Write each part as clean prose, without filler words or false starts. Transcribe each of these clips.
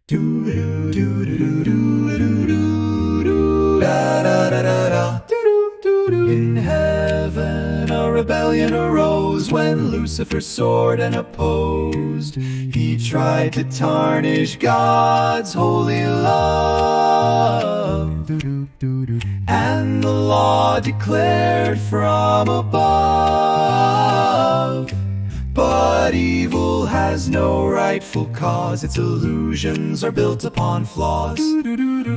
In heaven a rebellion arose when Lucifer soared and opposed. He tried to tarnish God's holy love, and the law declared from above. But evil has no rightful cause, its illusions are built upon flaws.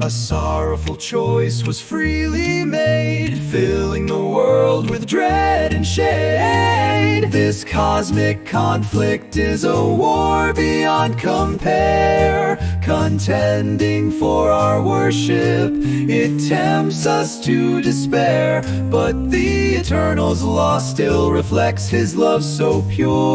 A sorrowful choice was freely made, filling the world with dread and shade. This cosmic conflict is a war beyond compare, contending for our worship. It tempts us to despair, but the Eternal's law still reflects his love so pure.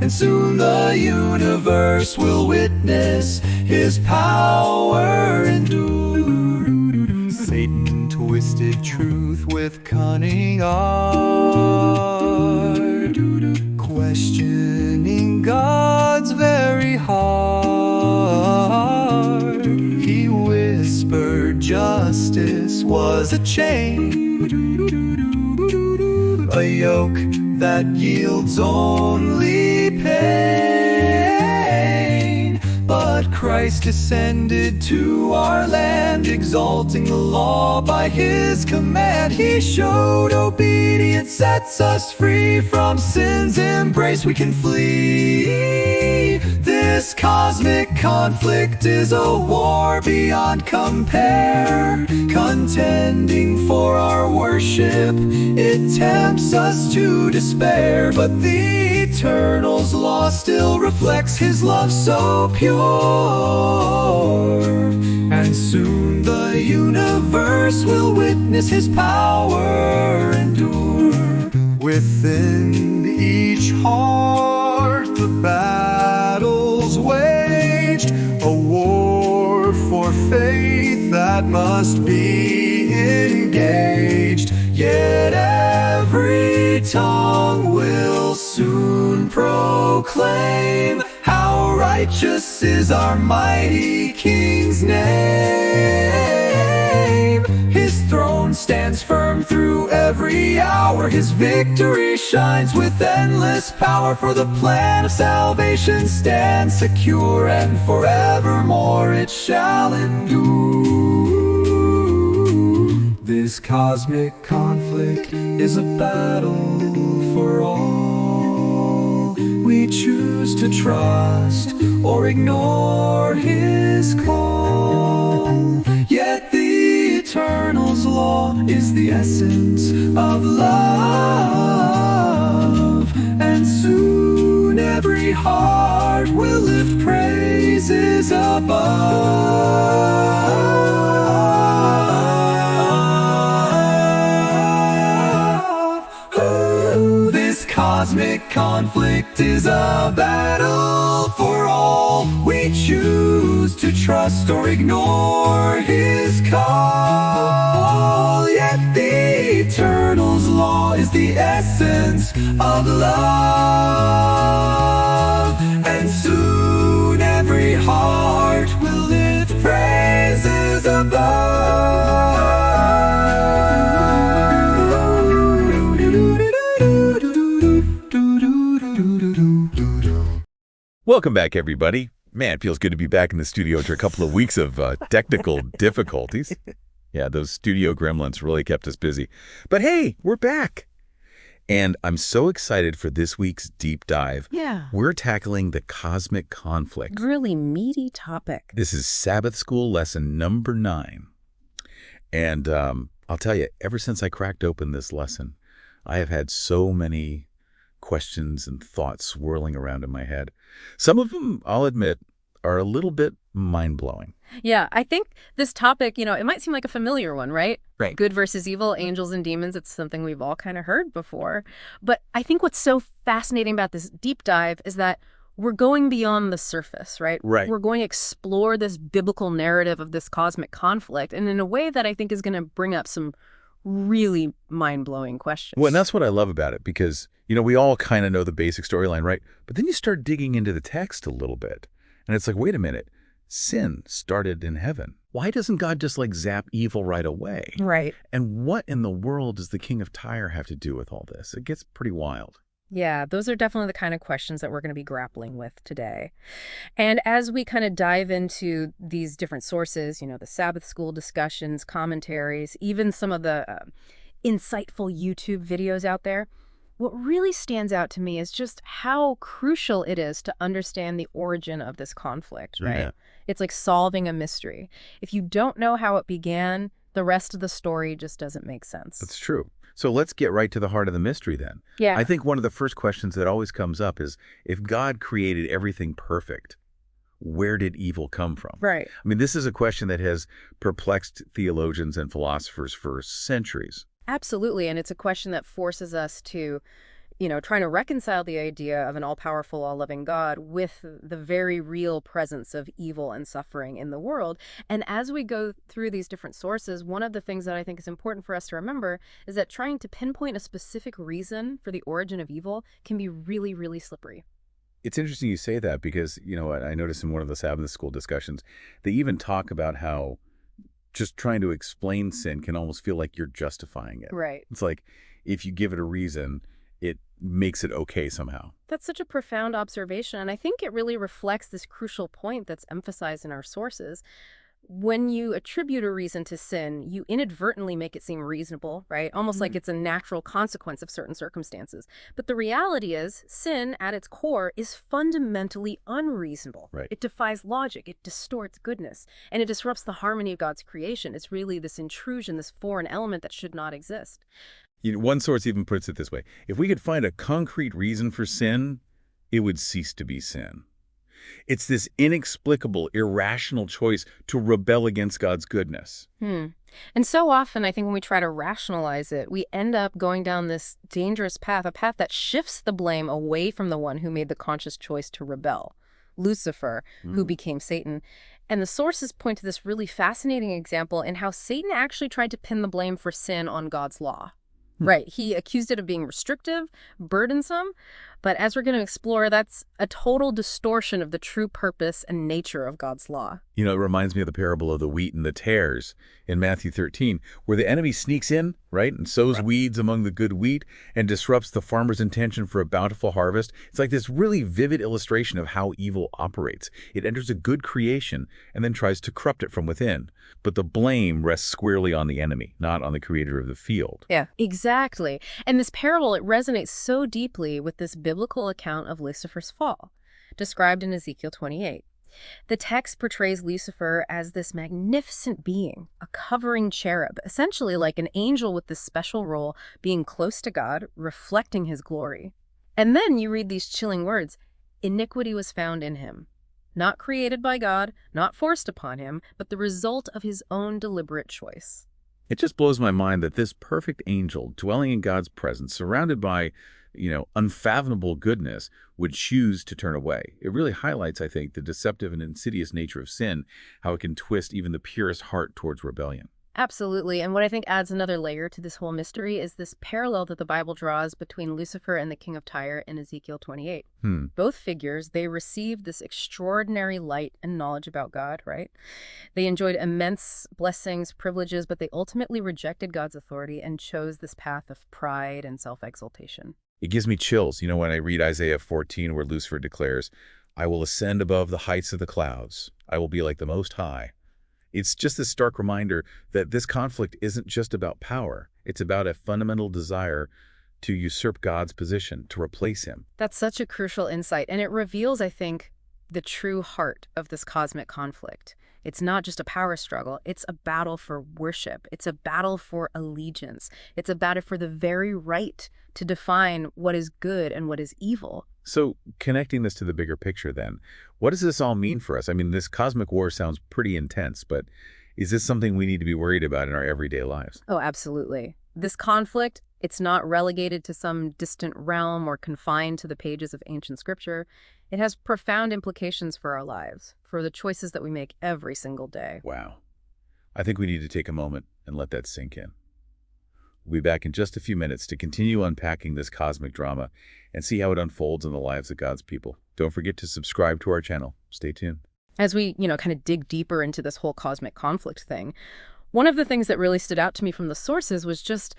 And soon the universe will witness his power endure. Satan twisted truth with cunning art, questioning God's very heart. He whispered justice was a chain, a yoke that yields only pain. But Christ descended to our land, exalting the law by his command. He showed obedience sets us free, from sin's embrace we can flee. This cosmic conflict is a war beyond compare, contending for our worship. It tempts us to despair, but the Eternal's law still reflects his love so pure. And soon the universe will witness his power endure. Within each heart the battle's waged, a war for faith that must be engaged. Yet every tongue will soon proclaim how righteous is our mighty King's name. His throne stands firm through every hour, his victory shines with endless power. For the plan of salvation stands secure, and forevermore it shall endure. This cosmic conflict is a battle for all. We choose to trust or ignore his call. Yet the Eternal's law is the essence of love, and soon every heart will lift praises above. This cosmic conflict is a battle for all. We choose to trust or ignore his call. Yet the Eternal's law is the essence of love, and soon every heart will lift praises above. Welcome back, everybody. Man, it feels good to be back in the studio after a couple of weeks of technical difficulties. Yeah, those studio gremlins really kept us busy. But hey, we're back. And I'm so excited for this week's deep dive. Yeah. We're tackling the cosmic conflict. Really meaty topic. This is Sabbath School lesson number 9. And I'll tell you, ever since I cracked open this lesson, I have had so many questions and thoughts swirling around in my head. Some of them, I'll admit, are a little bit mind-blowing. Yeah, I think this topic, it might seem like a familiar one, right? Right. Good versus evil, angels and demons. It's something we've all kind of heard before. But I think what's so fascinating about this deep dive is that we're going beyond the surface, right? Right. We're going to explore this biblical narrative of this cosmic conflict, and in a way that I think is going to bring up some really mind-blowing questions. Well, and that's what I love about it, because, we all kind of know the basic storyline, right? But then you start digging into the text a little bit, And it's like, wait a minute, sin started in heaven. Why doesn't God just like zap evil right away? Right. And what in the world does the king of Tyre have to do with all this? It gets pretty wild. Yeah, those are definitely the kind of questions that we're going to be grappling with today. And as we kind of dive into these different sources, the Sabbath school discussions, commentaries, even some of the insightful YouTube videos out there, what really stands out to me is just how crucial it is to understand the origin of this conflict, right? Yeah. It's like solving a mystery. If you don't know how it began, the rest of the story just doesn't make sense. That's true. So let's get right to the heart of the mystery then. Yeah. I think one of the first questions that always comes up is, if God created everything perfect, where did evil come from? Right. I mean, this is a question that has perplexed theologians and philosophers for centuries. Absolutely. And it's a question that forces us to, trying to reconcile the idea of an all-powerful, all-loving God with the very real presence of evil and suffering in the world. And as we go through these different sources, one of the things that I think is important for us to remember is that trying to pinpoint a specific reason for the origin of evil can be really, really slippery. It's interesting you say that because, I noticed in one of the Sabbath school discussions, they even talk about how just trying to explain sin can almost feel like you're justifying it. Right. It's like if you give it a reason, it makes it okay somehow. That's such a profound observation, and I think it really reflects this crucial point that's emphasized in our sources. When you attribute a reason to sin, you inadvertently make it seem reasonable, right? Almost like it's a natural consequence of certain circumstances. But the reality is, sin at its core is fundamentally unreasonable. Right. It defies logic, it distorts goodness, and it disrupts the harmony of God's creation. It's really this intrusion, this foreign element that should not exist. One source even puts it this way: if we could find a concrete reason for sin, it would cease to be sin. It's this inexplicable, irrational choice to rebel against God's goodness. And so often, I think when we try to rationalize it, we end up going down this dangerous path, a path that shifts the blame away from the one who made the conscious choice to rebel, Lucifer, who became Satan. And the sources point to this really fascinating example in how Satan actually tried to pin the blame for sin on God's law. Right. He accused it of being restrictive, burdensome, but as we're going to explore, that's a total distortion of the true purpose and nature of God's law. It reminds me of the parable of the wheat and the tares in Matthew 13, where the enemy sneaks in, right, and sows weeds among the good wheat and disrupts the farmer's intention for a bountiful harvest. It's like this really vivid illustration of how evil operates. It enters a good creation and then tries to corrupt it from within. But the blame rests squarely on the enemy, not on the creator of the field. Yeah, exactly. And this parable, it resonates so deeply with this biblical account of Lucifer's fall, described in Ezekiel 28. The text portrays Lucifer as this magnificent being, a covering cherub, essentially like an angel with this special role, being close to God, reflecting his glory. And then you read these chilling words, iniquity was found in him. Not created by God, not forced upon him, but the result of his own deliberate choice. It just blows my mind that this perfect angel, dwelling in God's presence, surrounded by, unfathomable goodness, would choose to turn away. It really highlights, I think, the deceptive and insidious nature of sin, how it can twist even the purest heart towards rebellion. Absolutely. And what I think adds another layer to this whole mystery is this parallel that the Bible draws between Lucifer and the king of Tyre in Ezekiel 28. Both figures, they received this extraordinary light and knowledge about God, right? They enjoyed immense blessings, privileges, but they ultimately rejected God's authority and chose this path of pride and self-exaltation. It gives me chills, when I read Isaiah 14, where Lucifer declares, "I will ascend above the heights of the clouds. I will be like the Most High." It's just this stark reminder that this conflict isn't just about power. It's about a fundamental desire to usurp God's position, to replace him. That's such a crucial insight, and it reveals, I think, the true heart of this cosmic conflict. It's not just a power struggle. It's a battle for worship. It's a battle for allegiance. It's a battle for the very right to define what is good and what is evil. So connecting this to the bigger picture then, what does this all mean for us? I mean, this cosmic war sounds pretty intense, but is this something we need to be worried about in our everyday lives? Oh, absolutely. This conflict, it's not relegated to some distant realm or confined to the pages of ancient scripture. It has profound implications for our lives, for the choices that we make every single day. Wow. I think we need to take a moment and let that sink in. We'll be back in just a few minutes to continue unpacking this cosmic drama and see how it unfolds in the lives of God's people. Don't forget to subscribe to our channel. Stay tuned. As we, kind of dig deeper into this whole cosmic conflict thing, one of the things that really stood out to me from the sources was just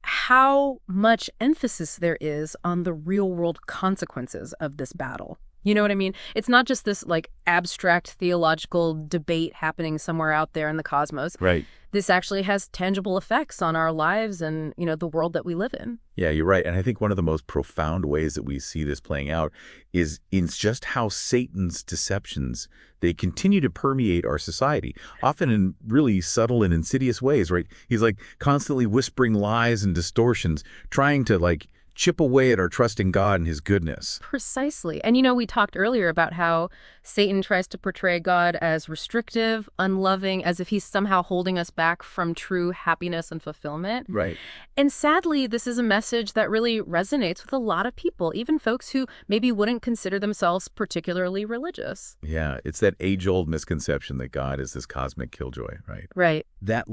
how much emphasis there is on the real-world consequences of this battle. You know what I mean? It's not just this abstract theological debate happening somewhere out there in the cosmos. Right. This actually has tangible effects on our lives and, the world that we live in. Yeah, you're right. And I think one of the most profound ways that we see this playing out is in just how Satan's deceptions, they continue to permeate our society, often in really subtle and insidious ways, right? He's constantly whispering lies and distortions, trying to chip away at our trust in God and his goodness. Precisely. And we talked earlier about how Satan tries to portray God as restrictive, unloving, as if he's somehow holding us back from true happiness and fulfillment. Right. And sadly, this is a message that really resonates with a lot of people, even folks who maybe wouldn't consider themselves particularly religious. Yeah, it's that age-old misconception that God is this cosmic killjoy, right? Right. That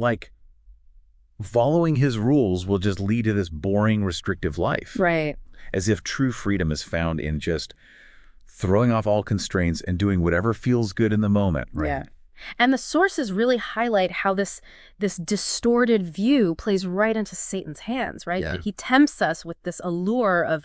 following his rules will just lead to this boring, restrictive life. Right. As if true freedom is found in just throwing off all constraints and doing whatever feels good in the moment. Right? Yeah. And the sources really highlight how this distorted view plays right into Satan's hands, right? Yeah. He tempts us with this allure of,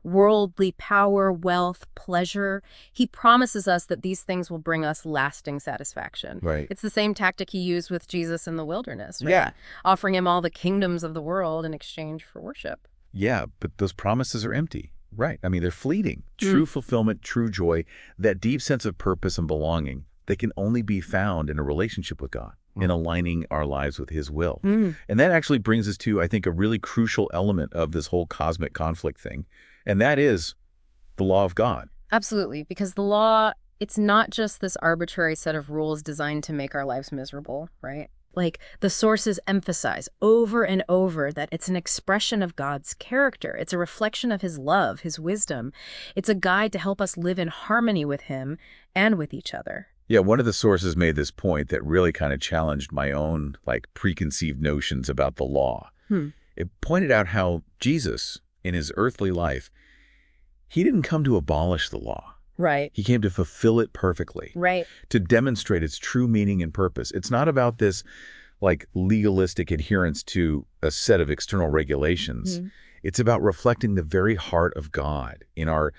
worldly power, wealth, pleasure. He promises us that these things will bring us lasting satisfaction. Right. It's the same tactic he used with Jesus in the wilderness, right? Yeah. Offering him all the kingdoms of the world in exchange for worship. Yeah, but those promises are empty. Right. I mean, they're fleeting. True fulfillment, true joy, that deep sense of purpose and belonging, they can only be found in a relationship with God, in aligning our lives with his will. And that actually brings us to, I think, a really crucial element of this whole cosmic conflict thing, and that is the law of God. Absolutely, because the law, it's not just this arbitrary set of rules designed to make our lives miserable, right? The sources emphasize over and over that it's an expression of God's character. It's a reflection of his love, his wisdom. It's a guide to help us live in harmony with him and with each other. Yeah, one of the sources made this point that really kind of challenged my own preconceived notions about the law. It pointed out how Jesus, in his earthly life, he didn't come to abolish the law. Right. He came to fulfill it perfectly. Right. To demonstrate its true meaning and purpose. It's not about this legalistic adherence to a set of external regulations. It's about reflecting the very heart of God in our,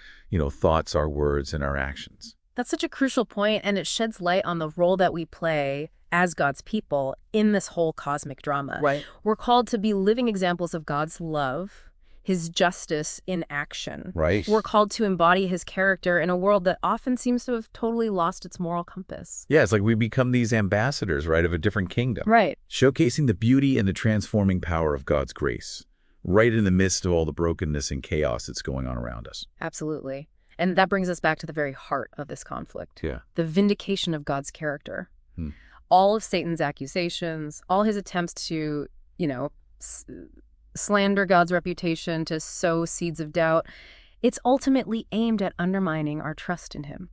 thoughts, our words, and our actions. That's such a crucial point, and it sheds light on the role that we play as God's people in this whole cosmic drama. Right. We're called to be living examples of God's love, his justice in action. Right. We're called to embody his character in a world that often seems to have totally lost its moral compass. Yeah, it's we become these ambassadors, right, of a different kingdom. Right. Showcasing the beauty and the transforming power of God's grace, right in the midst of all the brokenness and chaos that's going on around us. Absolutely. And that brings us back to the very heart of this conflict. Yeah. The vindication of God's character. All of Satan's accusations, all his attempts to, slander God's reputation, to sow seeds of doubt, it's ultimately aimed at undermining our trust in him.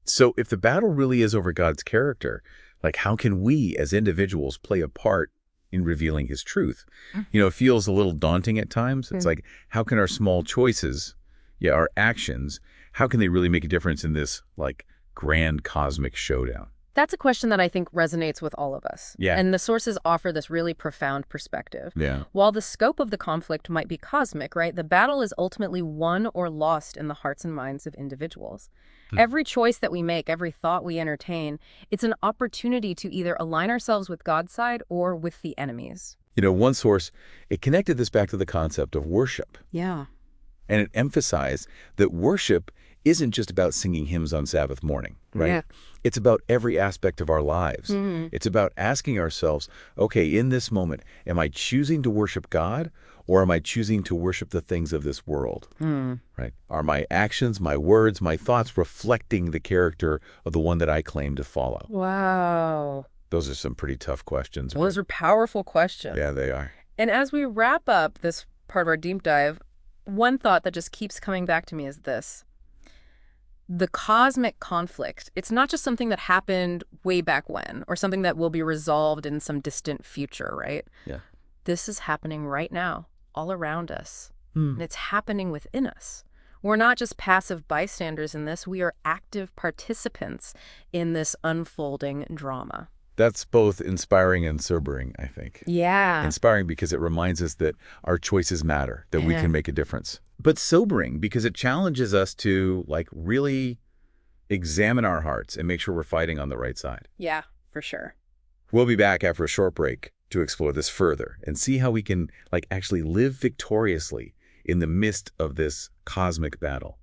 So if the battle really is over God's character, how can we as individuals play a part in revealing his truth? It feels a little daunting at times. It's how can our small choices, our actions, how can they really make a difference in this grand cosmic showdown? That's a question that I think resonates with all of us. Yeah. And the sources offer this really profound perspective. Yeah. While the scope of the conflict might be cosmic, right, the battle is ultimately won or lost in the hearts and minds of individuals. Every choice that we make, every thought we entertain, it's an opportunity to either align ourselves with God's side or with the enemy's. One source, it connected this back to the concept of worship. Yeah. And it emphasized that worship isn't just about singing hymns on Sabbath morning, right? Yeah. It's about every aspect of our lives. It's about asking ourselves, okay, in this moment, am I choosing to worship God or am I choosing to worship the things of this world? Right? Are my actions, my words, my thoughts reflecting the character of the one that I claim to follow? Wow. Those are some pretty tough questions. Those are powerful questions. Yeah, they are. And as we wrap up this part of our deep dive, one thought that just keeps coming back to me is this. The cosmic conflict, it's not just something that happened way back when or something that will be resolved in some distant future, right? Yeah. This is happening right now, all around us. Hmm. And it's happening within us. We're not just passive bystanders in this, we are active participants in this unfolding drama. That's both inspiring and sobering, I think. Yeah. Inspiring because it reminds us that our choices matter, that we Yeah. can make a difference. But sobering because it challenges us to, like, really examine our hearts and make sure we're fighting on the right side. Yeah, for sure. We'll be back after a short break to explore this further and see how we can, like, actually live victoriously in the midst of this cosmic battle.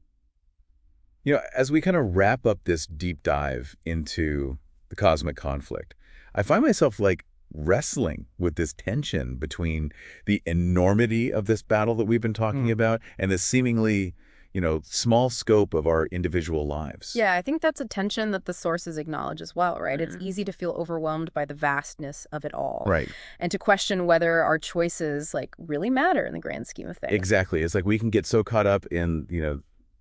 You know, as we kind of wrap up this deep dive into the cosmic conflict, I find myself, like, wrestling with this tension between the enormity of this battle that we've been talking about and the seemingly, small scope of our individual lives. Yeah, I think that's a tension that the sources acknowledge as well, right? It's easy to feel overwhelmed by the vastness of it all. Right. And to question whether our choices, like, really matter in the grand scheme of things. Exactly. It's like we can get so caught up in,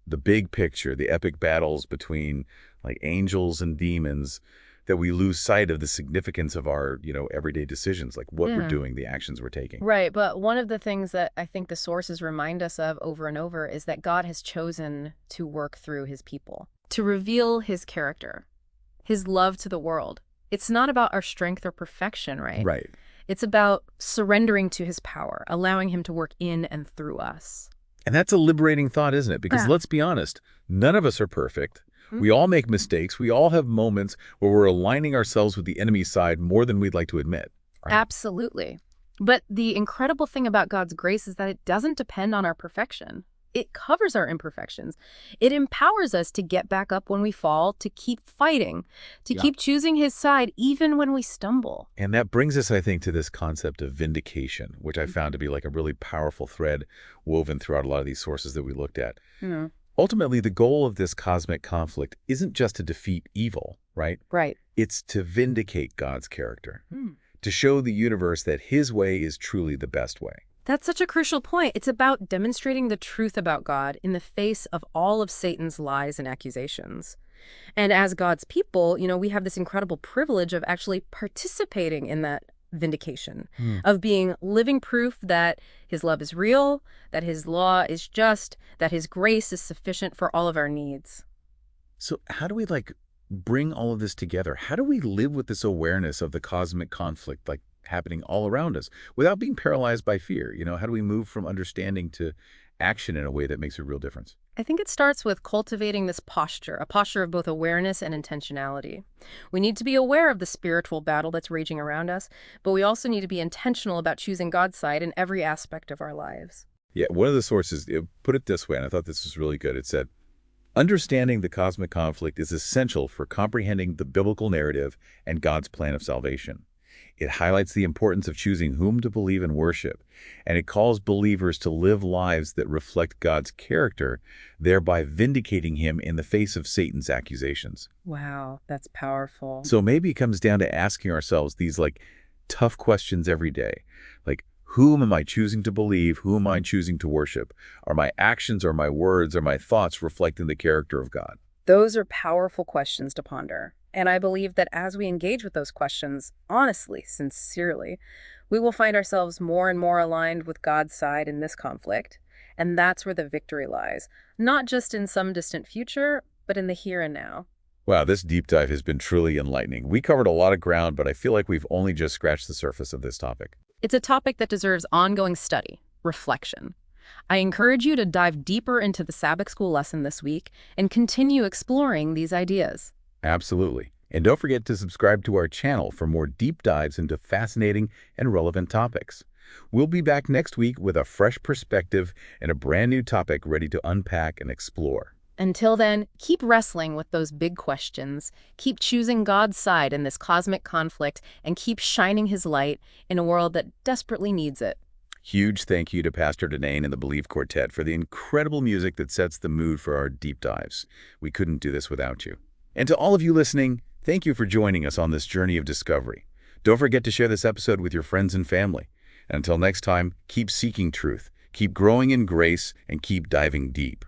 the big picture, the epic battles between, like, angels and demons, that we lose sight of the significance of our, everyday decisions, like what we're doing, the actions we're taking. Right, but one of the things that I think the sources remind us of over and over is that God has chosen to work through his people, to reveal his character, his love to the world. It's not about our strength or perfection, right? Right. It's about surrendering to his power, allowing him to work in and through us. And that's a liberating thought, isn't it? Because let's be honest, none of us are perfect. We all make mistakes. We all have moments where we're aligning ourselves with the enemy's side more than we'd like to admit. Right? Absolutely. But the incredible thing about God's grace is that it doesn't depend on our perfection. It covers our imperfections. It empowers us to get back up when we fall, to keep fighting, to keep choosing his side even when we stumble. And that brings us, I think, to this concept of vindication, which I found to be like a really powerful thread woven throughout a lot of these sources that we looked at. Ultimately, the goal of this cosmic conflict isn't just to defeat evil, right? Right. It's to vindicate God's character, to show the universe that his way is truly the best way. That's such a crucial point. It's about demonstrating the truth about God in the face of all of Satan's lies and accusations. And as God's people, we have this incredible privilege of actually participating in that vindication, of being living proof that his love is real, that his law is just, that his grace is sufficient for all of our needs. So how do we, bring all of this together? How do we live with this awareness of the cosmic conflict, happening all around us without being paralyzed by fear? How do we move from understanding to action in a way that makes a real difference? I think it starts with cultivating this posture, a posture of both awareness and intentionality. We need to be aware of the spiritual battle that's raging around us, but we also need to be intentional about choosing God's side in every aspect of our lives. Yeah, one of the sources put it this way, and I thought this was really good. It said, understanding the cosmic conflict is essential for comprehending the biblical narrative and God's plan of salvation. It highlights the importance of choosing whom to believe and worship, and it calls believers to live lives that reflect God's character, thereby vindicating him in the face of Satan's accusations. Wow, that's powerful. So maybe it comes down to asking ourselves these tough questions every day. Whom am I choosing to believe? Who am I choosing to worship? Are my actions or my words or my thoughts reflecting the character of God? Those are powerful questions to ponder. And I believe that as we engage with those questions, honestly, sincerely, we will find ourselves more and more aligned with God's side in this conflict. And that's where the victory lies, not just in some distant future, but in the here and now. Wow, this deep dive has been truly enlightening. We covered a lot of ground, but I feel like we've only just scratched the surface of this topic. It's a topic that deserves ongoing study, reflection. I encourage you to dive deeper into the Sabbath School lesson this week and continue exploring these ideas. Absolutely. And don't forget to subscribe to our channel for more deep dives into fascinating and relevant topics. We'll be back next week with a fresh perspective and a brand new topic ready to unpack and explore. Until then, keep wrestling with those big questions, keep choosing God's side in this cosmic conflict, and keep shining his light in a world that desperately needs it. Huge thank you to Pastor Denane and the Believe Quartet for the incredible music that sets the mood for our deep dives. We couldn't do this without you. And to all of you listening, thank you for joining us on this journey of discovery. Don't forget to share this episode with your friends and family. And until next time, keep seeking truth, keep growing in grace, and keep diving deep.